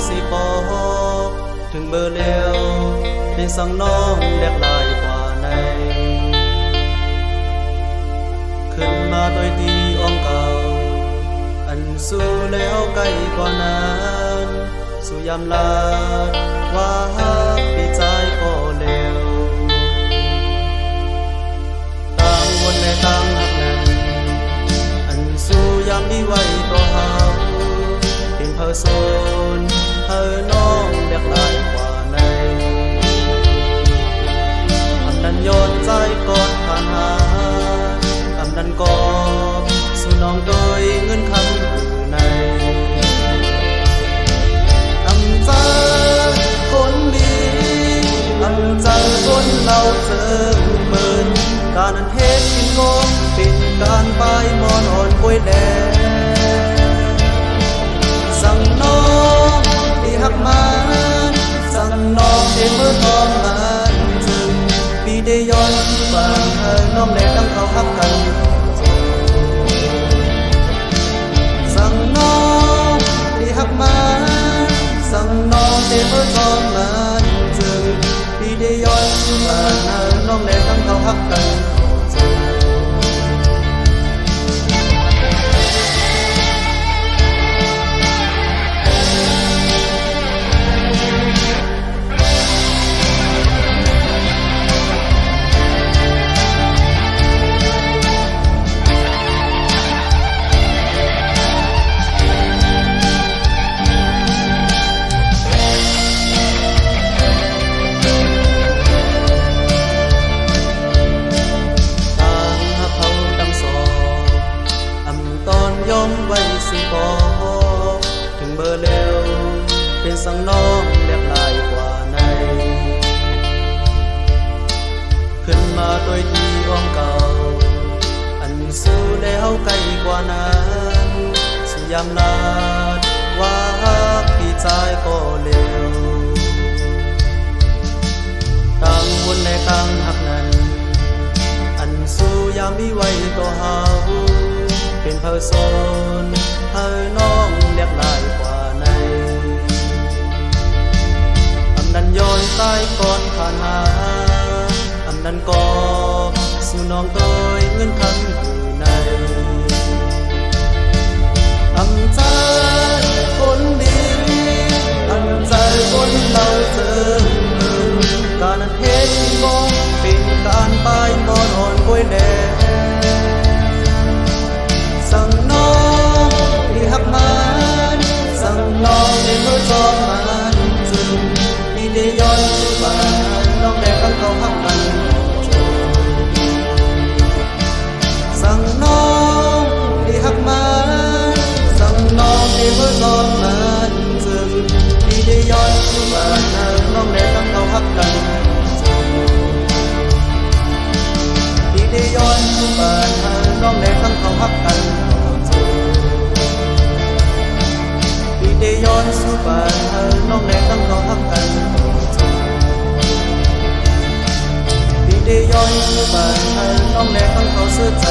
สิปอถึงเบอร์เลี้ยวเป็นสังน้องแดกลายกว่าในขึ้นมาโดยที่อ้อมเก่าอันสู้แล้วใกล้กว่านั้นสู้ยามลาดว่าฮักปีใจก็เร็วต่างวนและต่างหักนั้นอันสู้ยามมีไว้ต่อเฮาเป็นเพอโซนเฮาน้องเรียกหลายกว่าในอันนั้นโยนใจกอดผ่านหาอันนั้นก็สู้น้องโดยเงินคำอยู่ในอำเจอคนดีอำเจอคนเราเจอเปินการนั้นเฮ็ดกินก็เป็นการไปมอนอ่อนป่วยแดสั่งน้องที่หักมันสั่งน้องที่เมื่อทองมันจึงปีได้ย้อนบางน้องแลตั้งเขาหักกันสั่งน้องที่หักมันสั่งน้องที่เมื่อทองมันจึงปีได้ย้อนบางน้องแลตั้งเขาหักกันถึงเบอร์เร็วเป็นสังน้องเรียกลายกว่าในขึ้นมาโดยที่อ้อมเก่าอันสู้แล้วไกลกว่านั้นสยามลาดว่าพี่ใจก็เร็วต่างวนในต่างหักนั้นอันสู้ยามมีไว้ต่อเฮาเป็นเพอโซนเฮาน้องเรียกลายกว่าในอำนั้นโยนใต้ก่อนผ่านหาอำนั้นก็สู่น้องโดยเงินคำอยู่ในอำใจคนดีอำใจคนเราเจอการนั้นเฮ็ดบ่เป็นการไปมอนอ่อนป่วยแดสั่งน้องที่หักมันสั่งน้องที่เมื่อจอมมันจึงที่ได้ย้อนบานน้องแดกกันเขาหักกันสั่งน้องที่หักมันสั่งน้องที่เมื่อจอมมันจึงที่ได้ย้อนบานน้องแดกกันเขาหักกันที่ได้ย้อนบานน้องแดกกันเขาหักกันได้ย้อนสู่บ้านน้องแดงตั้งเขาหักกันพี่ได้ย้อนสู่บ้านน้องแดงตั้งเขาเสื้อใจ